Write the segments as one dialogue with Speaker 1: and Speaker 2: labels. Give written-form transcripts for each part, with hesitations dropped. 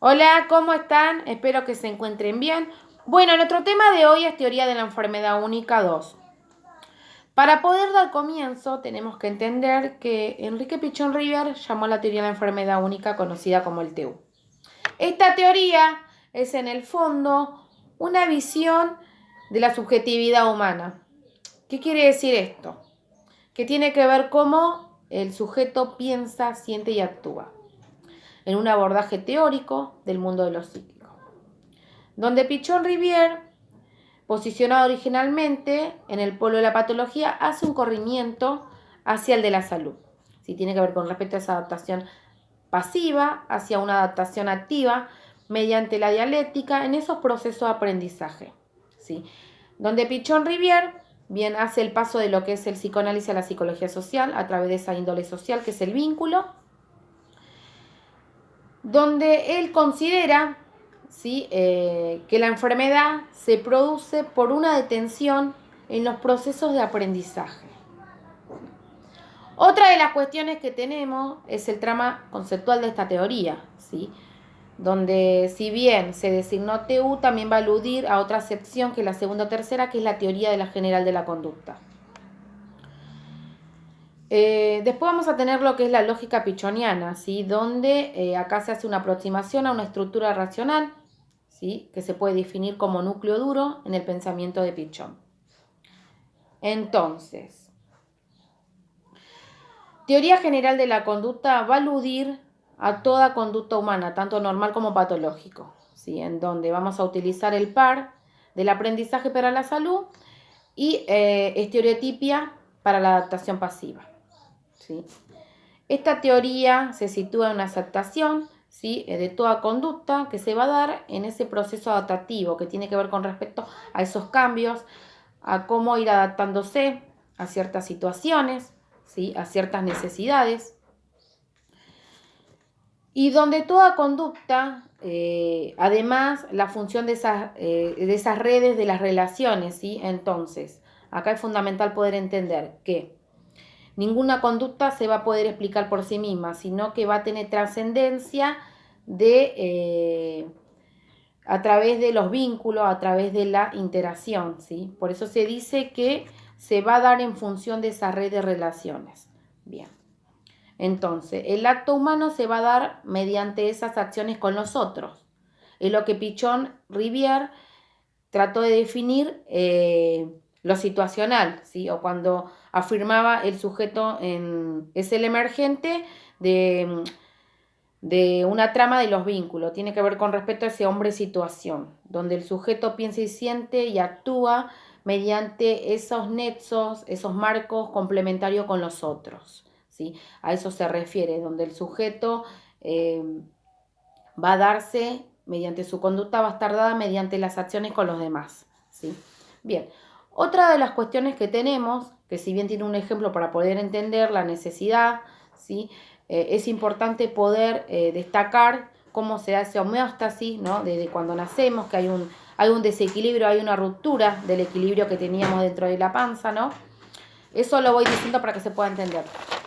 Speaker 1: Hola, ¿cómo están? Espero que se encuentren bien. Bueno, nuestro tema de hoy es teoría de la enfermedad única 2. Para poder dar comienzo, tenemos que entender que Enrique Pichón Rivière llamó la teoría de la enfermedad única conocida como el TEU. Esta teoría es en el fondo una visión de la subjetividad humana. ¿Qué quiere decir esto? Que tiene que ver cómo el sujeto piensa, siente y actúa en un abordaje teórico del mundo de lo psíquico, donde Pichón Rivière, posicionado originalmente en el polo de la patología, hace un corrimiento hacia el de la salud. ¿Sí? Tiene que ver con respecto a esa adaptación pasiva hacia una adaptación activa mediante la dialéctica en esos procesos de aprendizaje. ¿Sí? Donde Pichón Rivière bien hace el paso de lo que es el psicoanálisis a la psicología social a través de esa índole social que es el vínculo, donde él considera, ¿sí? Que la enfermedad se produce por una detención en los procesos de aprendizaje. Otra de las cuestiones que tenemos es el trama conceptual de esta teoría, ¿sí? Donde si bien se designó TU, también va a aludir a otra acepción que es la segunda o tercera, que es la teoría de la general de la conducta. Después vamos a tener lo que es la lógica pichoniana, ¿sí? Donde acá se hace una aproximación a una estructura racional, ¿sí? Que se puede definir como núcleo duro en el pensamiento de Pichón. Entonces, teoría general de la conducta va a aludir a toda conducta humana, tanto normal como patológico, ¿sí? En donde vamos a utilizar el par del aprendizaje para la salud y estereotipia para la adaptación pasiva. ¿Sí? Esta teoría se sitúa en una aceptación, ¿sí? De toda conducta que se va a dar en ese proceso adaptativo que tiene que ver con respecto a esos cambios, a cómo ir adaptándose a ciertas situaciones, ¿sí? A ciertas necesidades, y donde toda conducta, además, la función de esas redes de las relaciones, ¿sí? Entonces, acá es fundamental poder entender que ninguna conducta se va a poder explicar por sí misma, sino que va a tener trascendencia a través de los vínculos, a través de la interacción, ¿sí? Por eso se dice que se va a dar en función de esa red de relaciones. Bien. Entonces, el acto humano se va a dar mediante esas acciones con los otros. Es lo que Pichón Rivière trató de definir lo situacional, ¿sí? O cuando afirmaba el sujeto es el emergente de una trama de los vínculos. Tiene que ver con respecto a ese hombre-situación, donde el sujeto piensa y siente y actúa mediante esos nexos, esos marcos complementarios con los otros, ¿sí? A eso se refiere, donde el sujeto va a darse mediante su conducta, va a estar dada mediante las acciones con los demás, ¿sí? Bien, otra de las cuestiones que tenemos, que si bien tiene un ejemplo para poder entender la necesidad, ¿sí? Es importante poder destacar cómo se hace homeostasis, ¿no? Desde cuando nacemos, que hay un desequilibrio, hay una ruptura del equilibrio que teníamos dentro de la panza, ¿no? Eso lo voy diciendo para que se pueda entender.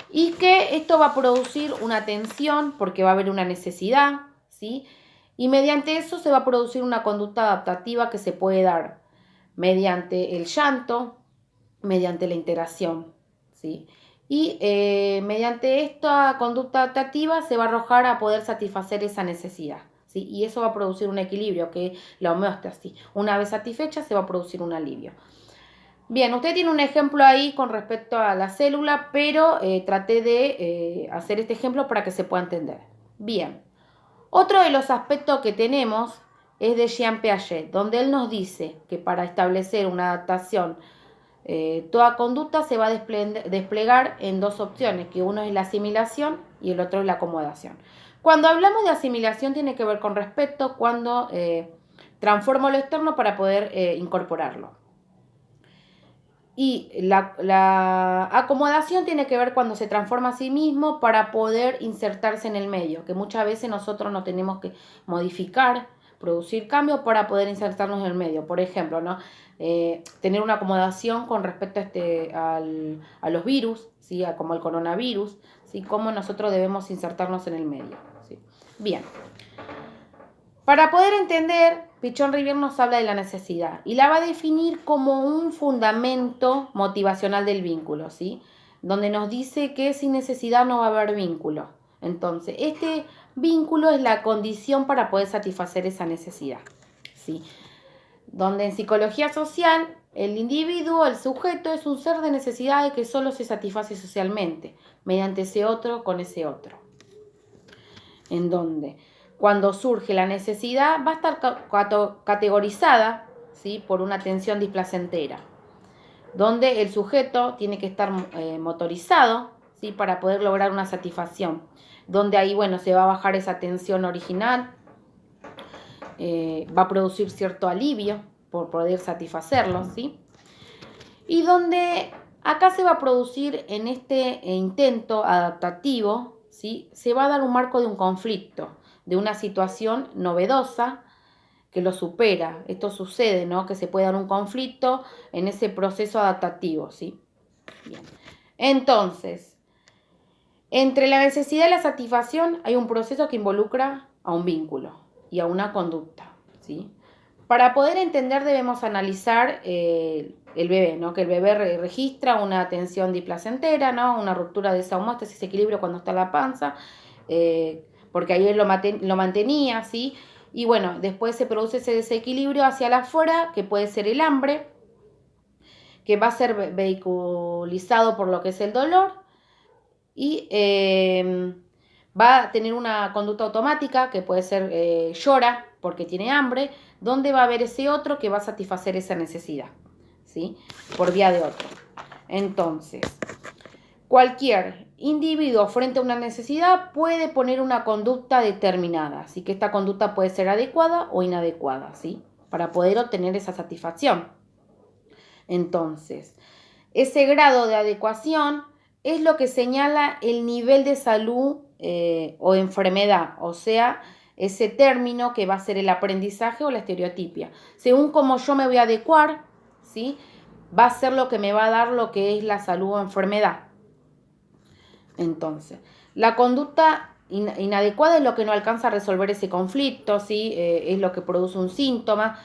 Speaker 1: Y que esto va a producir una tensión porque va a haber una necesidad, ¿sí? Y mediante eso se va a producir una conducta adaptativa que se puede dar mediante el llanto, mediante la interacción, ¿sí? Y mediante esta conducta adaptativa se va a arrojar a poder satisfacer esa necesidad, ¿sí? Y eso va a producir un equilibrio, que es la homeostasis. Una vez satisfecha se va a producir un alivio. Bien, usted tiene un ejemplo ahí con respecto a la célula, pero traté de hacer este ejemplo para que se pueda entender. Bien, otro de los aspectos que tenemos es de Jean Piaget, donde él nos dice que para establecer una adaptación, toda conducta se va a desplegar en dos opciones, que uno es la asimilación y el otro es la acomodación. Cuando hablamos de asimilación tiene que ver con respecto cuando transformo lo externo para poder incorporarlo. Y la acomodación tiene que ver cuando se transforma a sí mismo para poder insertarse en el medio, que muchas veces nosotros no tenemos que modificar, producir cambios para poder insertarnos en el medio. Por ejemplo, ¿no? Tener una acomodación con respecto a los virus, ¿sí? Como el coronavirus, ¿sí? Cómo nosotros debemos insertarnos en el medio, ¿sí? Bien. Para poder entender, Pichon Rivière nos habla de la necesidad y la va a definir como un fundamento motivacional del vínculo, ¿sí? Donde nos dice que sin necesidad no va a haber vínculo. Entonces, este vínculo es la condición para poder satisfacer esa necesidad, ¿sí? Donde en psicología social el individuo, el sujeto, es un ser de necesidades que solo se satisface socialmente, mediante ese otro con ese otro. En donde cuando surge la necesidad va a estar categorizada, ¿sí?, por una tensión displacentera, donde el sujeto tiene que estar motorizado, ¿sí?, para poder lograr una satisfacción, donde ahí, bueno, se va a bajar esa tensión original, va a producir cierto alivio por poder satisfacerlo, ¿sí? Y donde acá se va a producir en este intento adaptativo, ¿sí?, se va a dar un marco de un conflicto, de una situación novedosa que lo supera. Esto sucede, ¿no?, que se puede dar un conflicto en ese proceso adaptativo, ¿sí? Bien. Entonces, entre la necesidad y la satisfacción hay un proceso que involucra a un vínculo y a una conducta, ¿sí? Para poder entender debemos analizar el bebé, ¿no? Que el bebé registra una tensión displacentera, ¿no? Una ruptura de esa homeostasis, ese equilibrio cuando está en la panza, porque ahí él lo mantenía, ¿sí? Y bueno, después se produce ese desequilibrio hacia la afuera, que puede ser el hambre, que va a ser vehiculizado por lo que es el dolor, y va a tener una conducta automática, que puede ser llora porque tiene hambre, donde va a haber ese otro que va a satisfacer esa necesidad, ¿sí?, por vía de otro. Entonces, cualquier individuo frente a una necesidad puede poner una conducta determinada, así que esta conducta puede ser adecuada o inadecuada, ¿sí?, para poder obtener esa satisfacción. Entonces, ese grado de adecuación es lo que señala el nivel de salud o enfermedad, o sea, ese término que va a ser el aprendizaje o la estereotipia. Según cómo yo me voy a adecuar, ¿sí?, va a ser lo que me va a dar lo que es la salud o enfermedad. Entonces, la conducta inadecuada es lo que no alcanza a resolver ese conflicto, ¿sí? Es lo que produce un síntoma,